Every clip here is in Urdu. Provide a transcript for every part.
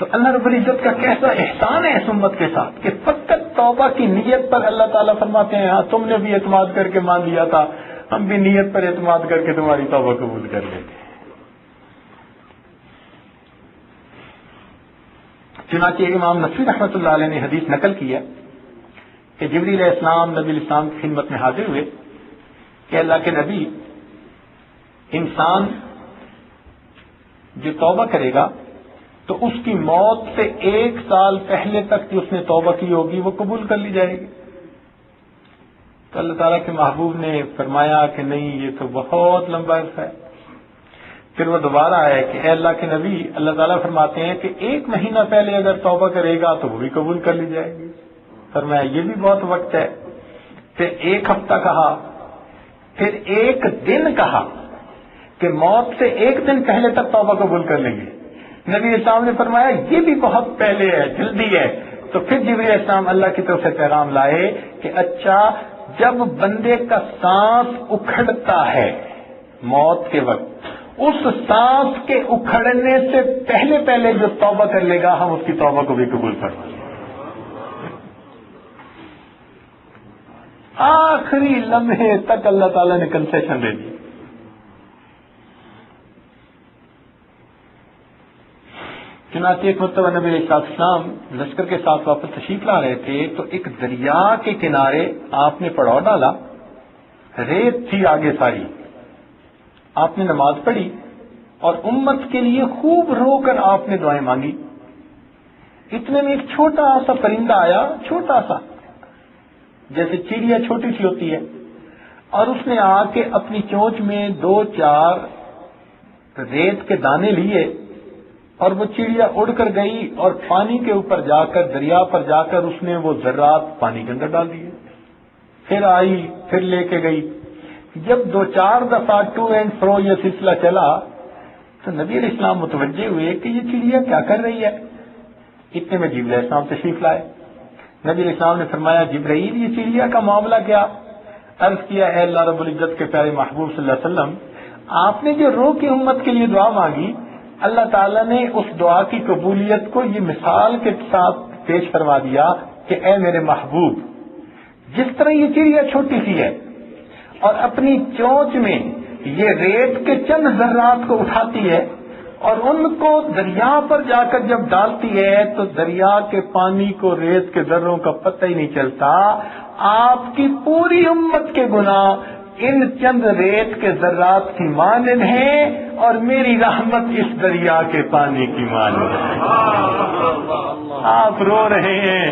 تو اللہ رب العزت کا کیسا احسان ہے اس امت کے ساتھ کہ فقط توبہ کی نیت پر اللہ تعالیٰ فرماتے ہیں ہاں تم نے بھی اعتماد کر کے مان لیا تھا، ہم بھی نیت پر اعتماد کر کے تمہاری توبہ قبول کر لیتے ہیں۔ چنانچہ امام نصفی رحمۃ اللہ علیہ نے حدیث نقل کی ہے کہ جبریل علیہ السلام نبی علیہ السلام کی خدمت میں حاضر ہوئے کہ اللہ کے نبی، انسان جو توبہ کرے گا تو اس کی موت سے 1 سال پہلے تک جو اس نے توبہ کی ہوگی وہ قبول کر لی جائے گی۔ تو اللہ تعالیٰ کے محبوب نے فرمایا کہ نہیں، یہ تو بہت لمبا عرصہ ہے۔ پھر وہ دوبارہ آئے کہ اے اللہ کے نبی، اللہ تعالیٰ فرماتے ہیں کہ 1 مہینہ پہلے اگر توبہ کرے گا تو وہ بھی قبول کر لی جائے گی۔ فرمایا یہ بھی بہت وقت ہے۔ پھر 1 ہفتہ کہا، پھر 1 دن کہا کہ موت سے 1 دن پہلے تک توبہ قبول کر لیں گے۔ نبی اسلام نے فرمایا یہ بھی بہت پہلے ہے، جلدی ہے۔ تو پھر جبریل اسلام اللہ کی طرف سے پیغام لائے کہ اچھا، جب بندے کا سانس اکھڑتا ہے موت کے وقت، اس سانس کے اکھڑنے سے پہلے پہلے جو توبہ کر لے گا ہم اس کی توبہ کو بھی قبول فرمائیں گے۔ آخری لمحے تک اللہ تعالیٰ نے کنسیشن دے دی۔ چنانچہ ایک مرتبہ نبی علیہ السلام لشکر کے ساتھ واپس تشریف لا رہے تھے تو ایک دریا کے کنارے آپ نے پڑاؤ ڈالا، ریت تھی آگے ساری، آپ نے نماز پڑھی اور امت کے لیے خوب رو کر آپ نے دعائیں مانگی۔ اتنے میں ایک چھوٹا سا پرندہ آیا، چھوٹا سا، جیسے چڑیا چھوٹی سی ہوتی ہے، اور اس نے آ کے اپنی چونچ میں 2-4 ریت کے دانے لیے اور وہ چڑیا اڑ کر گئی اور پانی کے اوپر جا کر، دریا پر جا کر اس نے وہ ذرات پانی کے اندر ڈال دیے۔ پھر آئی، پھر لے کے گئی۔ جب 2-4 دفعہ ٹو اینڈ فرو یہ سلسلہ چلا تو نبی علیہ السلام متوجہ ہوئے کہ یہ چڑیا کیا کر رہی ہے۔ اتنے میں جبرائیل علیہ السلام تشریف لائے۔ نبی علیہ السلام نے فرمایا جبرائیل یہ چڑیا کا معاملہ کیا؟ عرض کیا اے اللہ رب العزت کے پیارے محبوب صلی اللہ علیہ وسلم، آپ نے جو رو کی امت کے لیے دعا مانگی، اللہ تعالیٰ نے اس دعا کی قبولیت کو یہ مثال کے ساتھ پیش فرما دیا کہ اے میرے محبوب، جس طرح یہ چڑیا چھوٹی سی ہے اور اپنی چونچ میں یہ ریت کے چند ذرات کو اٹھاتی ہے اور ان کو دریا پر جا کر جب ڈالتی ہے تو دریا کے پانی کو ریت کے ذروں کا پتہ ہی نہیں چلتا، آپ کی پوری امت کے گناہ ان چند ریت کے ذرات کی مانند ہیں اور میری رحمت اس دریا کے پانی کی مانند ہے۔ آپ رو رہے ہیں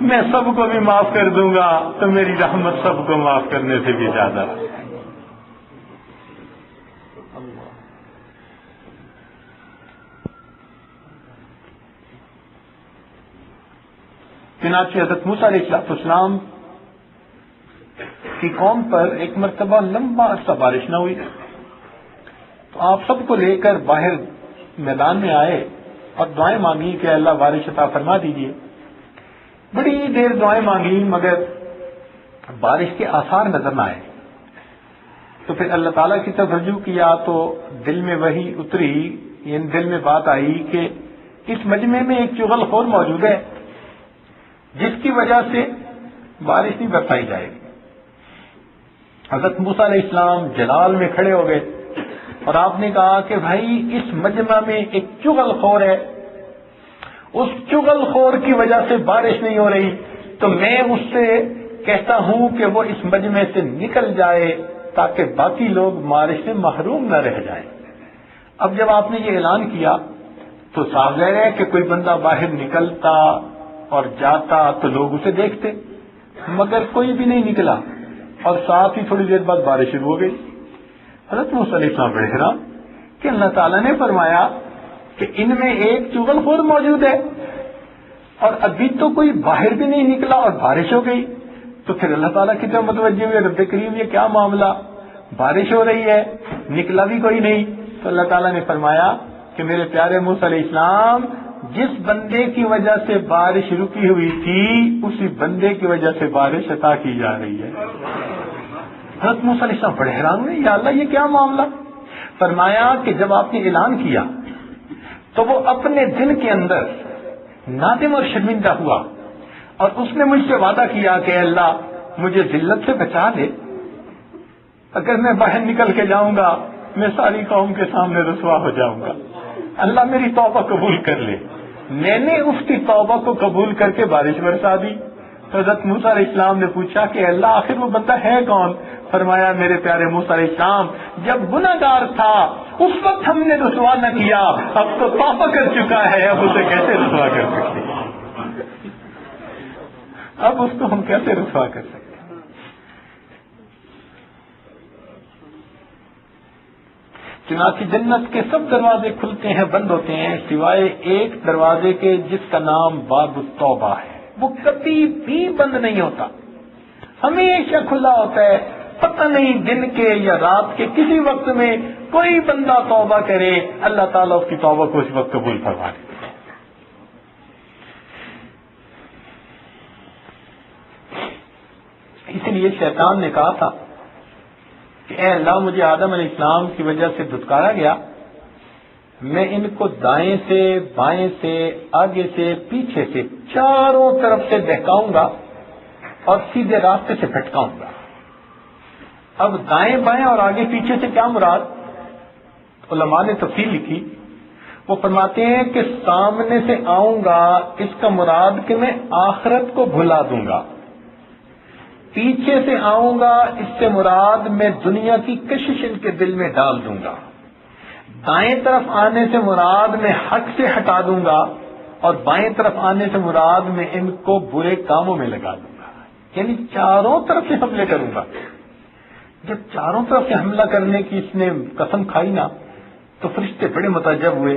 میں سب کو بھی معاف کر دوں گا تو میری رحمت سب کو معاف کرنے سے بھی زیادہ۔ چنانچہ حضرت موسیٰ علیہ السلام کی قوم پر ایک مرتبہ لمبا عرصہ بارش نہ ہوئی تو آپ سب کو لے کر باہر میدان میں آئے اور دعائیں مانگی کہ اللہ بارش عطا فرما دیجیے۔ بڑی دیر دعائیں مانگی مگر بارش کے آثار نظر نہ آئے۔ تو پھر اللہ تعالیٰ کی طرف رجوع کیا تو دل میں وہی اتری، یعنی دل میں بات آئی کہ اس مجمع میں ایک چغل خور موجود ہے جس کی وجہ سے بارش نہیں برسائی جائے گی۔ حضرت موسیٰ علیہ السلام جلال میں کھڑے ہو گئے اور آپ نے کہا کہ بھائی اس مجمع میں ایک چغل خور ہے، اس چغل خور کی وجہ سے بارش نہیں ہو رہی، تو میں اس سے کہتا ہوں کہ وہ اس مجمع سے نکل جائے تاکہ باقی لوگ بارش سے محروم نہ رہ جائیں۔ اب جب آپ نے یہ اعلان کیا تو صاف ظاہر ہے کہ کوئی بندہ باہر نکلتا اور جاتا تو لوگ اسے دیکھتے، مگر کوئی بھی نہیں نکلا اور ساتھ ہی تھوڑی دیر بعد بارش شروع ہو گئی۔ حضرت موسیٰ علیہ السلام بڑے حیران کہ اللہ تعالیٰ نے فرمایا کہ ان میں ایک چغل خور موجود ہے اور ابھی تو کوئی باہر بھی نہیں نکلا اور بارش ہو گئی۔ تو پھر اللہ تعالیٰ کی طرف متوجہ ہوئے، رب کریم یہ کیا معاملہ، بارش ہو رہی ہے نکلا بھی کوئی نہیں۔ تو اللہ تعالیٰ نے فرمایا کہ میرے پیارے موسیٰ علیہ السلام، جس بندے کی وجہ سے بارش رکی ہوئی تھی اسی بندے کی وجہ سے بارش عطا کی جا رہی ہے۔ حضرت موسیٰ علیہ السلام بڑے حیران ہوئے، یا اللہ یہ کیا معاملہ؟ فرمایا کہ جب آپ نے اعلان کیا تو وہ اپنے دل کے اندر نادم اور شرمندہ ہوا، اور اس نے مجھ سے وعدہ کیا کہ اے اللہ مجھے ذلت سے بچا لے، اگر میں باہر نکل کے جاؤں گا میں ساری قوم کے سامنے رسوا ہو جاؤں گا، اللہ میری توبہ قبول کر لے۔ میں نے اس کی توبہ کو قبول کر کے بارش برسا دی۔ حضرت موسیٰ علیہ السلام نے پوچھا کہ اللہ آخر وہ بندہ ہے کون؟ فرمایا میرے پیارے موسیٰ علیہ السلام جب گناہگار تھا اس وقت ہم نے رسوا نہ کیا، اب تو توبہ کر چکا ہے، اب اسے کیسے رسوا کر سکتے ہیں؟ اب اس کو ہم کیسے رسوا کر سکتے ہیں؟ چنانچہ جنت کے سب دروازے کھلتے ہیں، بند ہوتے ہیں، سوائے ایک دروازے کے جس کا نام باب التوبہ ہے۔ وہ کبھی بھی بند نہیں ہوتا، ہمیشہ کھلا ہوتا ہے۔ پتہ نہیں دن کے یا رات کے کسی وقت میں کوئی بندہ توبہ کرے، اللہ تعالیٰ اس کی توبہ کو اس وقت قبول فرما لیتے ہیں۔ اسی لیے شیطان نے کہا تھا کہ اے اللہ مجھے آدم علیہ السلام کی وجہ سے دھتکارا گیا، میں ان کو دائیں سے بائیں سے آگے سے پیچھے سے چاروں طرف سے بہکاؤں گا اور سیدھے راستے سے بھٹکاؤں گا۔ اب دائیں بائیں اور آگے پیچھے سے کیا مراد؟ علماء نے تفصیل لکھی، وہ فرماتے ہیں کہ سامنے سے آؤں گا اس کا مراد کہ میں آخرت کو بھلا دوں گا، پیچھے سے آؤں گا اس سے مراد میں دنیا کی کشش ان کے دل میں ڈال دوں گا، دائیں طرف آنے سے مراد میں حق سے ہٹا دوں گا، اور بائیں طرف آنے سے مراد میں ان کو برے کاموں میں لگا دوں گا۔ یعنی چاروں طرف سے حملے کروں گا۔ جب چاروں طرف سے حملہ کرنے کی اس نے قسم کھائی نا تو فرشتے بڑے متعجب ہوئے۔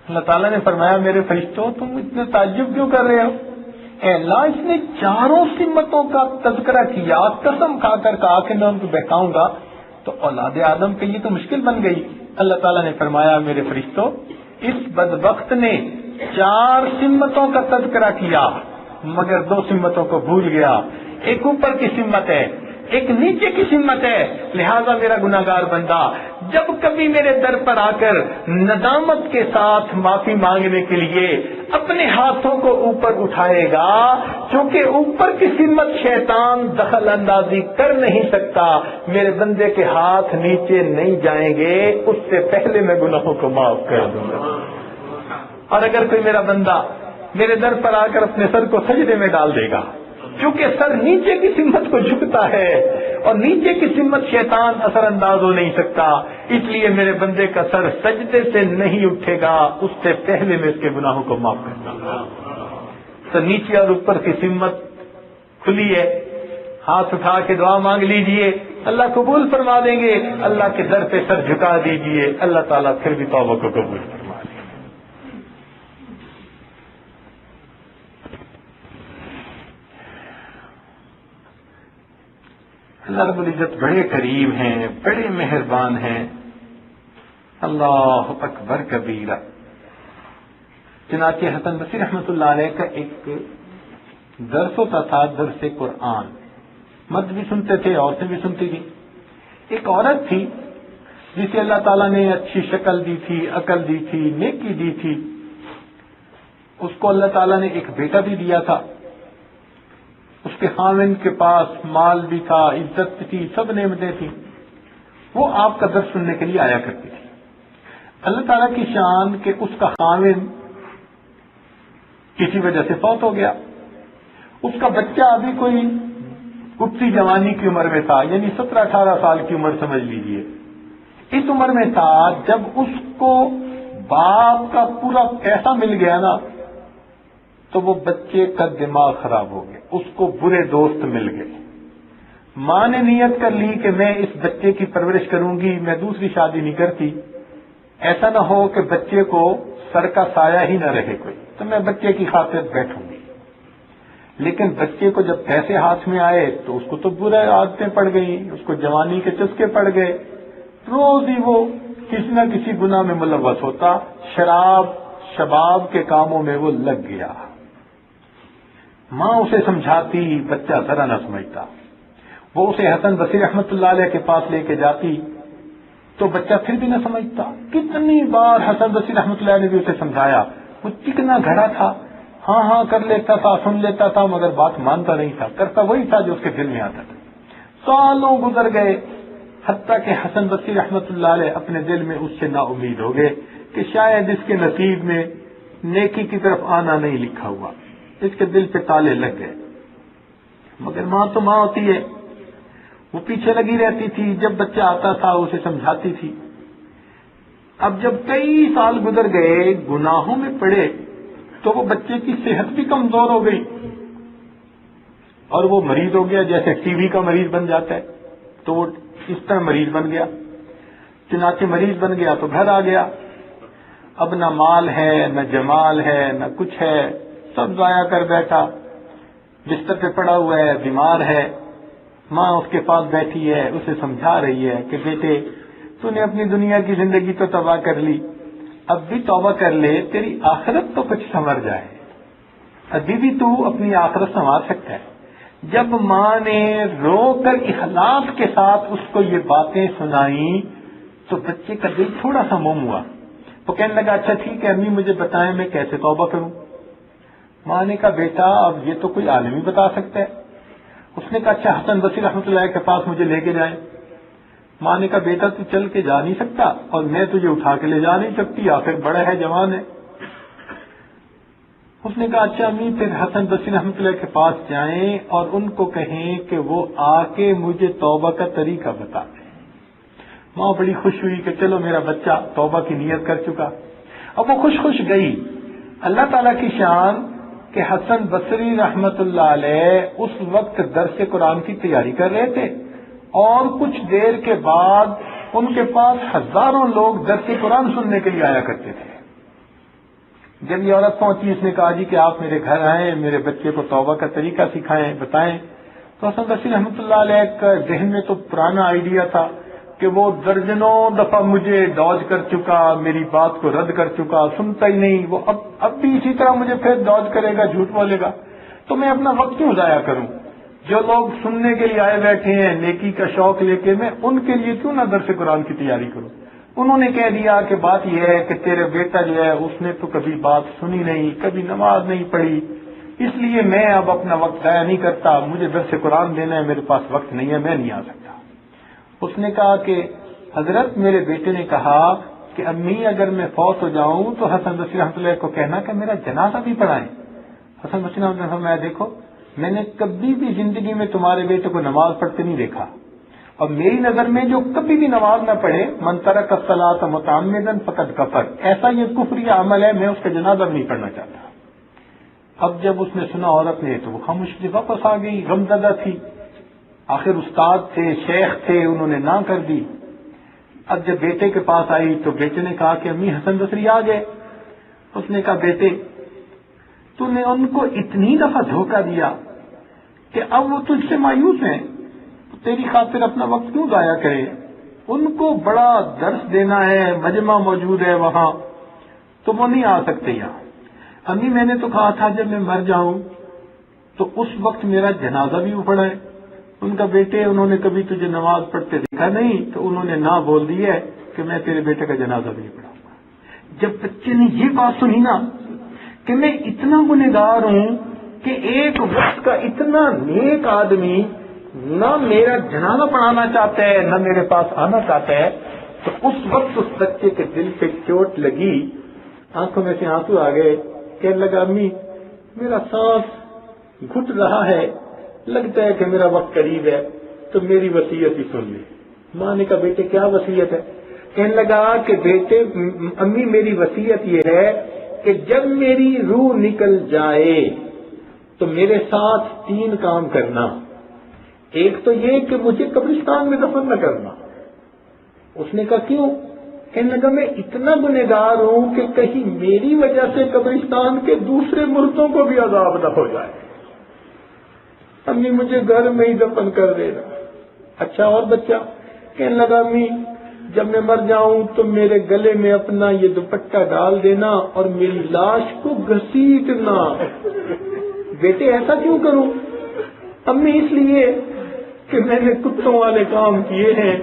اللہ تعالیٰ نے فرمایا میرے فرشتوں تم اتنے تعجب کیوں کر رہے ہو؟ اے اللہ اس نے چاروں سمتوں کا تذکرہ کیا، قسم کھا کر کہا کہ میں ان کو بہکاؤں گا، تو اولاد آدم کے لیے تو مشکل بن گئی۔ اللہ تعالیٰ نے فرمایا میرے فرشتوں اس بدبخت نے 4 سمتوں کا تذکرہ کیا مگر 2 سمتوں کو بھول گیا، ایک اوپر کی سمت ہے ایک نیچے کی سمت ہے، لہذا میرا گناہگار بندہ جب کبھی میرے در پر آ کر ندامت کے ساتھ معافی مانگنے کے لیے اپنے ہاتھوں کو اوپر اٹھائے گا، چونکہ اوپر کی سمت شیطان دخل اندازی کر نہیں سکتا، میرے بندے کے ہاتھ نیچے نہیں جائیں گے، اس سے پہلے میں گناہوں کو معاف کر دوں گا۔ اور اگر کوئی میرا بندہ میرے در پر آ کر اپنے سر کو سجدے میں ڈال دے گا، کیونکہ سر نیچے کی سمت کو جھکتا ہے اور نیچے کی سمت شیطان اثر انداز ہو نہیں سکتا، اس لیے میرے بندے کا سر سجدے سے نہیں اٹھے گا، اس سے پہلے میں اس کے گناہوں کو معاف کرتا ہوں۔ تو نیچے اور اوپر کی سمت کھلی ہے، ہاتھ اٹھا کے دعا مانگ لیجئے، اللہ قبول فرما دیں گے۔ اللہ کے در پہ سر جھکا دیجئے، اللہ تعالیٰ پھر بھی توبہ کو قبول فرما دیں گے۔ اللہ رب العزت بڑے کریم ہیں، بڑے مہربان ہیں۔ اللہ اکبر کبیرہ۔ چنانچہ حسن بصری رحمۃ اللہ علیہ کا ایک درس ہوتا تھا، درس قرآن، مرد بھی سنتے تھے عورتیں بھی سنتی تھی۔ ایک عورت تھی جسے اللہ تعالیٰ نے اچھی شکل دی تھی، عقل دی تھی، نیکی دی تھی، اس کو اللہ تعالیٰ نے ایک بیٹا بھی دیا تھا، اس کے خاوند کے پاس مال بھی تھا، عزت بھی تھی، سب نعمتیں تھیں، وہ آپ کا درس سننے کے لیے آیا کرتی تھی۔ اللہ تعالیٰ کی شان کہ اس کا خاوند کسی وجہ سے فوت ہو گیا، اس کا بچہ ابھی کوئی کچی جوانی کی عمر میں تھا، یعنی 17-18 سال کی عمر سمجھ لیجئے، اس عمر میں تھا جب اس کو باپ کا پورا پیسہ مل گیا نا تو وہ بچے کا دماغ خراب ہو گیا، اس کو برے دوست مل گئے۔ ماں نے نیت کر لی کہ میں اس بچے کی پرورش کروں گی، میں دوسری شادی نہیں کرتی، ایسا نہ ہو کہ بچے کو سر کا سایہ ہی نہ رہے کوئی، تو میں بچے کی خاطر بیٹھوں گی۔ لیکن بچے کو جب پیسے ہاتھ میں آئے تو اس کو تو برے عادتیں پڑ گئیں، اس کو جوانی کے چسکے پڑ گئے، روز ہی وہ کسی نہ کسی گناہ میں ملوث ہوتا، شراب شباب کے کاموں میں وہ لگ گیا۔ ماں اسے سمجھاتی، بچہ ذرا نہ سمجھتا، وہ اسے حسن بصری رحمۃ اللہ علیہ کے پاس لے کے جاتی، تو بچہ پھر بھی نہ سمجھتا. کتنی بار حسن بصری رحمۃ اللہ نے بھی اسے سمجھایا. وہ چکنا گھڑا تھا, ہاں ہاں کر لیتا تھا, سن لیتا تھا, مگر بات مانتا نہیں تھا, کرتا وہی تھا جو اس کے دل میں آتا تھا. سالوں گزر گئے, حتیٰ کہ حسن بصری رحمۃ اللہ علیہ اپنے دل میں اس سے نا امید ہو گئے کہ شاید اس کے نصیب میں نیکی کی طرف آنا نہیں لکھا ہوا. اس کے دل پہ تالے لگ گئے. مگر ماں تو ماں ہوتی ہے, وہ پیچھے لگی رہتی تھی. جب بچہ آتا تھا اسے سمجھاتی تھی. اب جب کئی سال گزر گئے, گناہوں میں پڑے, تو وہ بچے کی صحت بھی کمزور ہو گئی اور وہ مریض ہو گیا. جیسے ٹی وی کا مریض بن جاتا ہے تو وہ اس طرح مریض بن گیا. چنانچہ مریض بن گیا تو گھر آ گیا. اب نہ مال ہے, نہ جمال ہے, نہ کچھ ہے, سب ضائع کر بیٹھا. بستر پہ پڑا ہوا ہے, بیمار ہے. ماں اس کے پاس بیٹھی ہے, اسے سمجھا رہی ہے کہ بیٹے تو نے اپنی دنیا کی زندگی تو تباہ کر لی, اب بھی توبہ کر لے, تیری آخرت تو کچھ سنور جائے. ابھی بھی تو اپنی آخرت سنوار سکتا ہے. جب ماں نے رو کر اخلاص کے ساتھ اس کو یہ باتیں سنائیں تو بچے کا دل تھوڑا سا موم ہوا. وہ کہنے لگا اچھا ٹھیک ہے امی مجھے بتائیں میں کیسے توبہ کروں. ماں نے کہا بیٹا اب یہ تو کوئی عالم ہی بتا سکتا ہے. اس نے کہا اچھا حسن بصری رحمۃ اللہ کے پاس مجھے لے کے جائیں. ماں نے کہا بیٹا تو چل کے جا نہیں سکتا اور میں تجھے اٹھا کے لے جا نہیں سکتی, آخر بڑا ہے, جوان ہے. اس نے کہا اچھا امی پھر حسن بصری رحمۃ اللہ کے پاس جائیں اور ان کو کہیں کہ وہ آ کے مجھے توبہ کا طریقہ بتا دیں. ماں بڑی خوش ہوئی کہ چلو میرا بچہ توبہ کی نیت کر چکا. اب وہ خوش خوش گئی. اللہ تعالیٰ کی شان کہ حسن بصری رحمت اللہ علیہ اس وقت درس قرآن کی تیاری کر رہے تھے اور کچھ دیر کے بعد ان کے پاس ہزاروں لوگ درس قرآن سننے کے لیے آیا کرتے تھے. جب یہ عورت پہنچی اس نے کہا جی کہ آپ میرے گھر آئیں, میرے بچے کو توبہ کا طریقہ سکھائیں, بتائیں. تو حسن بصری رحمۃ اللہ علیہ کا ذہن میں تو پرانا آئیڈیا تھا کہ وہ درجنوں دفعہ مجھے ڈاج کر چکا, میری بات کو رد کر چکا, سنتا ہی نہیں. وہ اب بھی اسی طرح مجھے پھر ڈاج کرے گا, جھوٹ بولے گا, تو میں اپنا وقت کیوں ضائع کروں. جو لوگ سننے کے لیے آئے بیٹھے ہیں نیکی کا شوق لے کے, میں ان کے لیے کیوں نہ درس قرآن کی تیاری کروں. انہوں نے کہہ دیا کہ بات یہ ہے کہ تیرے بیٹا جو ہے اس نے تو کبھی بات سنی نہیں, کبھی نماز نہیں پڑھی, اس لیے میں اب اپنا وقت ضائع نہیں کرتا, مجھے درس قرآن دینا ہے, میرے پاس وقت نہیں ہے, میں نہیں آ سکتا. اس نے کہا کہ حضرت میرے بیٹے نے کہا کہ امی اگر میں فوت ہو جاؤں تو حسن بصری رحمۃ اللہ کو کہنا کہ میرا جنازہ بھی پڑھائیں. حسن بصری رحمۃ اللہ فرمایا دیکھو میں نے کبھی بھی زندگی میں تمہارے بیٹے کو نماز پڑھتے نہیں دیکھا, اور میری نظر میں جو کبھی بھی نماز نہ پڑھے من ترک الصلاۃ متعمدا فقد کفر, ایسا یہ کفری عمل ہے, میں اس کا جنازہ بھی نہیں پڑھنا چاہتا. اب جب اس نے سنا عورت نے تو وہ خاموش واپس آ گئی, غمزدہ تھی. آخر استاد تھے, شیخ تھے, انہوں نے نہ کر دی. اب جب بیٹے کے پاس آئی تو بیٹے نے کہا کہ امی حسن بصری آ گئے. اس نے کہا بیٹے تو نے ان کو اتنی دفعہ دھوکہ دیا کہ اب وہ تجھ سے مایوس ہیں, تیری خاطر اپنا وقت کیوں ضائع کرے. ان کو بڑا درس دینا ہے, مجمع موجود ہے وہاں, تو وہ نہیں آ سکتے یہاں. امی میں نے تو کہا تھا جب میں مر جاؤں تو اس وقت میرا جنازہ بھی پڑھا ہے. ان کا بیٹے انہوں نے کبھی تجھے نماز پڑھتے دیکھا نہیں, تو انہوں نے نہ بول دی ہے کہ میں تیرے بیٹے کا جنازہ بھی نہیں پڑھاؤں گا. جب بچے نے یہ بات سنی نا کہ میں اتنا گنہگار ہوں کہ ایک وقت کا اتنا نیک آدمی نہ میرا جنازہ پڑھانا چاہتا ہے نہ میرے پاس آنا چاہتا ہے, تو اس وقت اس بچے کے دل پہ چوٹ لگی, آنکھوں میں سے آنسو آ گئے. کہنے لگا امی میرا سانس گھٹ رہا ہے, لگتا ہے کہ میرا وقت قریب ہے, تو میری وصیت ہی سن لی. ماں نے کہا بیٹے کیا وصیت ہے. کہنے لگا کہ بیٹے امی میری وصیت یہ ہے کہ جب میری روح نکل جائے تو میرے ساتھ 3 کام کرنا. ایک تو یہ کہ مجھے قبرستان میں دفن نہ کرنا. اس نے کہا کیوں. کہنے لگا میں اتنا گنہگار ہوں کہ کہیں میری وجہ سے قبرستان کے دوسرے مردوں کو بھی عذاب نہ ہو جائے. امی مجھے گھر میں ہی دفن کر دینا. اچھا اور بچہ. کہنے لگا امی جب میں مر جاؤں تو میرے گلے میں اپنا یہ دوپٹہ ڈال دینا اور میری لاش کو گھسیٹنا. بیٹے ایسا کیوں کروں. امی اس لیے کہ میں نے کتوں والے کام کیے ہیں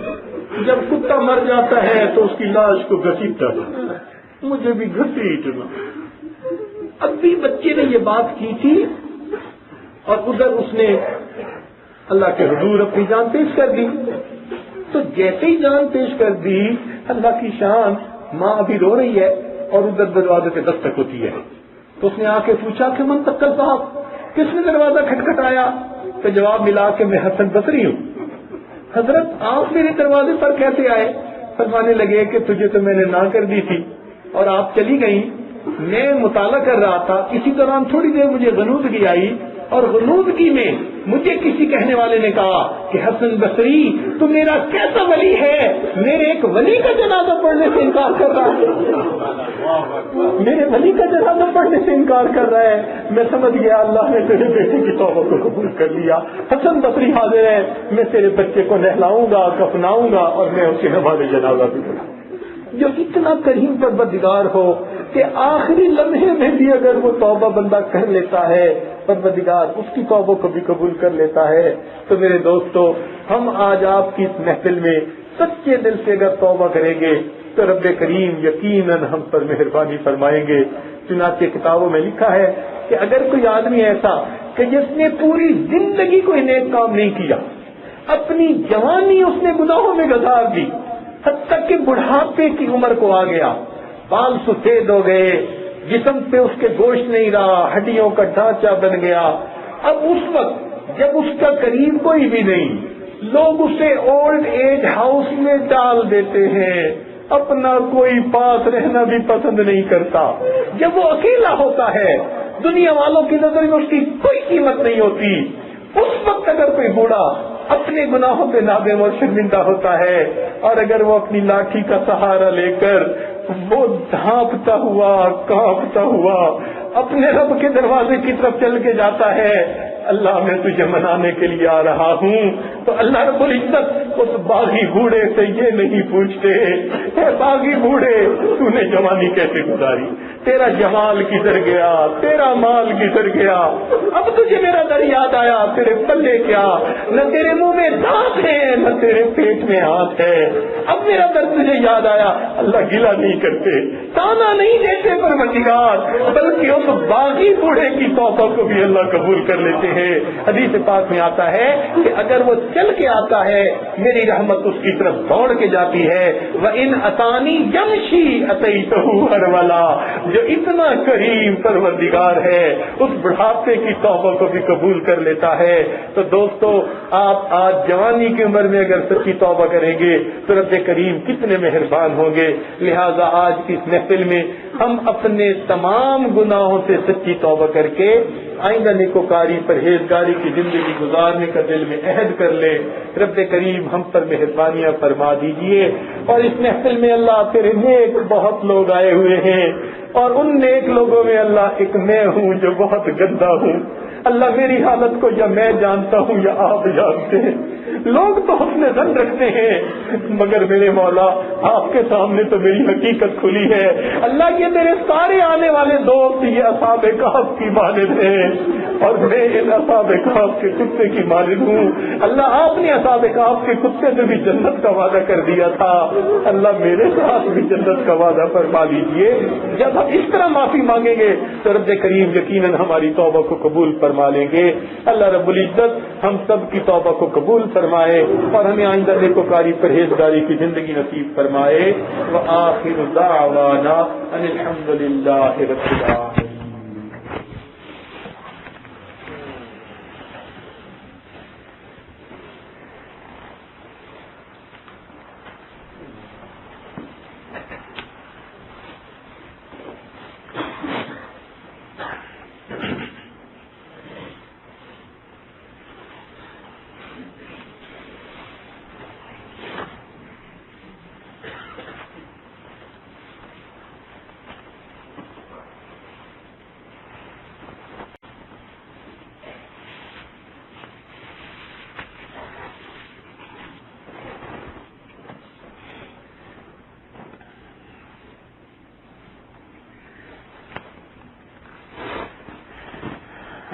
جب کتا مر جاتا ہے تو اس کی لاش کو گھسیٹتا ہے، مجھے بھی گھسیٹنا۔ اب بھی بچے نے یہ بات کی تھی اور ادھر اس نے اللہ کے حضور اپنی جان پیش کر دی۔ تو جیسے ہی جان پیش کر دی، اللہ کی شان، ماں ابھی رو رہی ہے اور ادھر دروازے پہ دستک ہوتی ہے۔ تو اس نے آ کے پوچھا کہ من تکل صاحب، کس نے دروازہ کھٹکھٹایا؟ تو جواب ملا کہ میں حسن بصری ہوں۔ حضرت آپ میرے دروازے پر کیسے آئے؟ فرمانے لگے کہ تجھے تو میں نے نہ کر دی تھی اور آپ چلی گئی، میں مطالعہ کر رہا تھا، اسی دوران تھوڑی دیر مجھے غنودگی آئی اور غنودگی میں مجھے کسی کہنے والے نے کہا کہ حسن بصری تو میرا کیسا ولی ہے، میرے ایک ولی کا جنازہ پڑھنے سے انکار کر رہا ہے، میرے ولی کا جنازہ پڑھنے سے انکار کر رہا ہے۔ میں سمجھ گیا اللہ نے تیرے بیٹے کی توبہ کو قبول کر لیا، حسن بصری حاضر ہے، میں تیرے بچے کو نہلاؤں گا، کفناؤں گا اور میں اس کی نماز جنازہ بھی پڑھاؤں۔ جو اتنا کریم پروردگار ہو کہ آخری لمحے میں بھی اگر وہ توبہ بندہ کر لیتا ہے، پروردگار اس کی توبہ کو بھی قبول کر لیتا ہے۔ تو میرے دوستو، ہم آج آپ کی اس محفل میں سچے دل سے اگر توبہ کریں گے تو رب کریم یقیناً ہم پر مہربانی فرمائیں گے۔ چنانچہ کتابوں میں لکھا ہے کہ اگر کوئی آدمی ایسا کہ جس نے پوری زندگی کوئی نیک کام نہیں کیا، اپنی جوانی اس نے گناہوں میں گزار دی، حتیٰ کہ بڑھاپے کی عمر کو آ گیا، بال سفید ہو گئے، جسم پہ اس کے گوشت نہیں رہا، ہڈیوں کا ڈھانچہ بن گیا، اب اس وقت جب اس کا قریب کوئی بھی نہیں، لوگ اسے اولڈ ایج ہاؤس میں ڈال دیتے ہیں، اپنا کوئی پاس رہنا بھی پسند نہیں کرتا، جب وہ اکیلا ہوتا ہے، دنیا والوں کی نظر میں اس کی کوئی قیمت نہیں ہوتی، اس وقت اگر کوئی بوڑھا اپنے گناہوں پہ نادم اور شرمندہ ہوتا ہے اور اگر وہ اپنی لاٹھی کا سہارا لے کر وہ دھانپتا ہوا، کانپتا ہوا اپنے رب کے دروازے کی طرف چل کے جاتا ہے، اللہ میں تجھے منانے کے لیے آ رہا ہوں، تو اللہ رب العزت اس باغی بوڑھے سے یہ نہیں پوچھتے اے باغی بوڑھے تو نے جوانی کیسے گزاری، تیرا جمال کدھر گیا، تیرا مال کدھر گیا، اب تجھے میرا در یاد آیا، تیرے پلے کیا، نہ تیرے منہ میں دانت ہے نہ تیرے پیٹ میں ہاتھ ہے، اب میرا در تجھے یاد آیا۔ اللہ گلا نہیں کرتے، تانا نہیں دیتے پروردگار، بلکہ اس باغی بوڑھے کی توبہ کو بھی اللہ قبول کر لیتے ہیں۔ حدیث پاک میں آتا ہے کہ اگر وہ چل کے آتا ہے میری رحمت اس کی طرف دوڑ کے جاتی ہے، وَإِنْ أَتَانِي يَمْشِي أَتَيْتُهُ هَرْوَلًا، جو اتنا کریم پروردگار ہے اس بڑھاپے کی توبہ کو بھی قبول کر لیتا ہے۔ تو دوستو، آپ آج جوانی کی عمر میں اگر سچی توبہ کریں گے تو رب کریم کتنے مہربان ہوں گے۔ لہذا آج کی اس محفل میں ہم اپنے تمام گناہوں سے سچی توبہ کر کے آئندہ نیکوکاری پرہیزگاری کی زندگی گزارنے کا دل میں عہد کر لیں۔ رب کریم ہم پر مہربانیاں فرما دیجئے، اور اس محفل میں اللہ تیرے نیک بہت لوگ آئے ہوئے ہیں، اور ان نیک لوگوں میں اللہ ایک میں ہوں جو بہت گندا ہوں۔ اللہ میری حالت کو یا میں جانتا ہوں یا آپ جانتے ہیں، لوگ تو حسن ظن رکھتے ہیں مگر میرے مولا آپ کے سامنے تو میری حقیقت کھلی ہے۔ اللہ یہ میرے سارے آنے والے دوست یہ اصحاب کہف کی مانند ہیں اور میں ان اصحاب کہف کے کتے کی مانند ہوں۔ اللہ آپ نے اصحاب کہف کے کتے سے بھی جنت کا وعدہ کر دیا تھا، اللہ میرے ساتھ بھی جنت کا وعدہ فرما لیجیے۔ جب ہم اس طرح معافی مانگیں گے تو رب کریم یقیناً ہماری توبہ کو قبول فرما لیں گے۔ اللہ رب العزت ہم سب کی توبہ کو قبول فرمائے اور ہمیں آئندہ نیکوکاری پرہیزگاری کی زندگی نصیب فرمائے۔ وآخر دعوانا ان الحمد للہ رب العالمین۔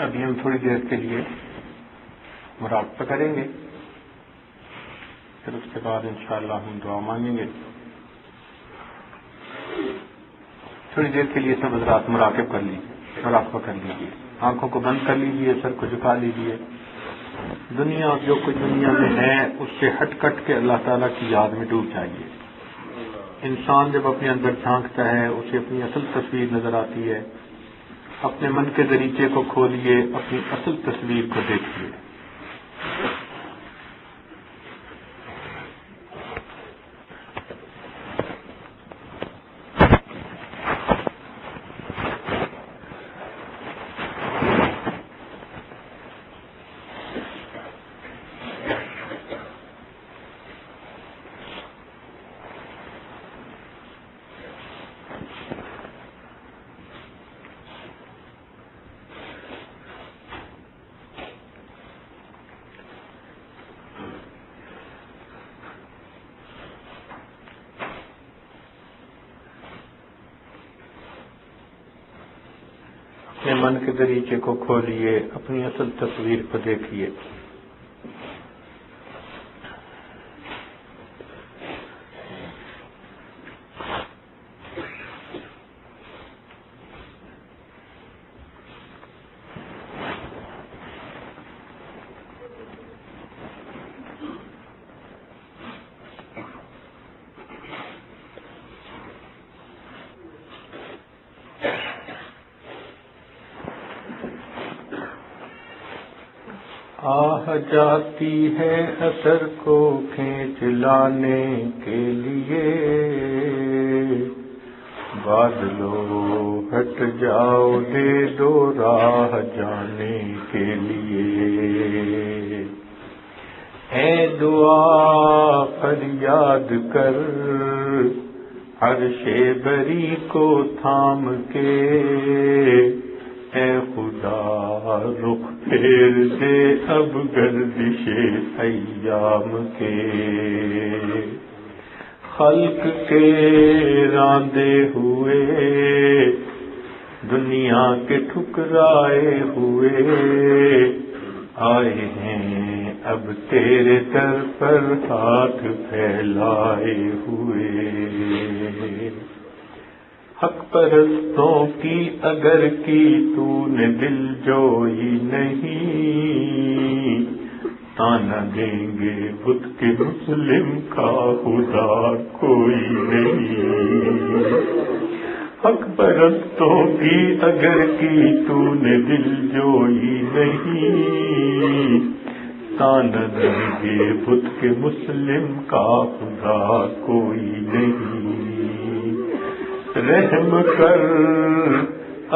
ابھی ہم تھوڑی دیر کے لیے مراقبہ کریں گے۔ پھر اس کے بعد انشاءاللہ ہم دعا مانگیں گے. تھوڑی دیر کے لیے سب حضرات مراقب کر لیجیے، مراقبہ کر لیجیے، آنکھوں کو بند کر لیجیے، سر کو جھکا لیجیے. دنیا جو کچھ دنیا میں ہے اس سے ہٹ کٹ کے اللہ تعالیٰ کی یاد میں ڈوب جائیے. انسان جب اپنے اندر جھانکتا ہے اسے اپنی اصل تصویر نظر آتی ہے. اپنے من کے دریچے کو کھولیے، اپنی اصل تصویر کو دیکھیے. اپنے من کے دریچے کو کھولیے، اپنی اصل تصویر کو دیکھیے. آہ جاتی ہے اثر کو کھینچ لانے کے لیے، بادلوں ہٹ جاؤ دے دو راہ جانے کے لیے. اے دعا فریاد کر عرش بری کو تھام کے، اے خدا رخ پھیر دے اب گردش ایام کے. خلق کے راندے ہوئے دنیا کے ٹھکرائے ہوئے، آئے ہیں اب تیرے در پر ہاتھ پھیلائے ہوئے. حق پرستوں کی اگر کی تو نے دل جوئی نہیں، تانا دیں گے بت کے مسلم کا خدا کوئی نہیں. حق پرستوں کی اگر کی تو نے دل جوئی نہیں، تانا دیں گے بت کے مسلم کا خدا کوئی نہیں. رحم کر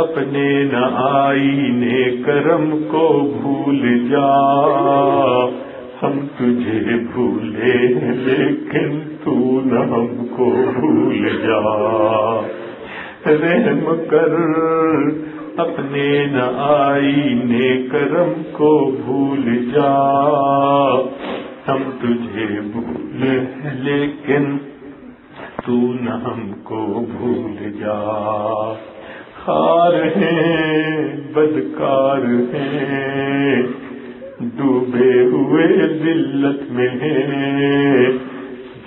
اپنے نہ آئینے کرم کو بھول جا، ہم تجھے بھولے ہیں لیکن تو نہ ہم کو بھول جا. رحم کر اپنے نہ آئینے کرم کو بھول جا، ہم تجھے بھولے ہیں لیکن تو نہ ہم کو بھول جا. خار ہیں بدکار ہیں ڈوبے ہوئے ذلت میں ہیں،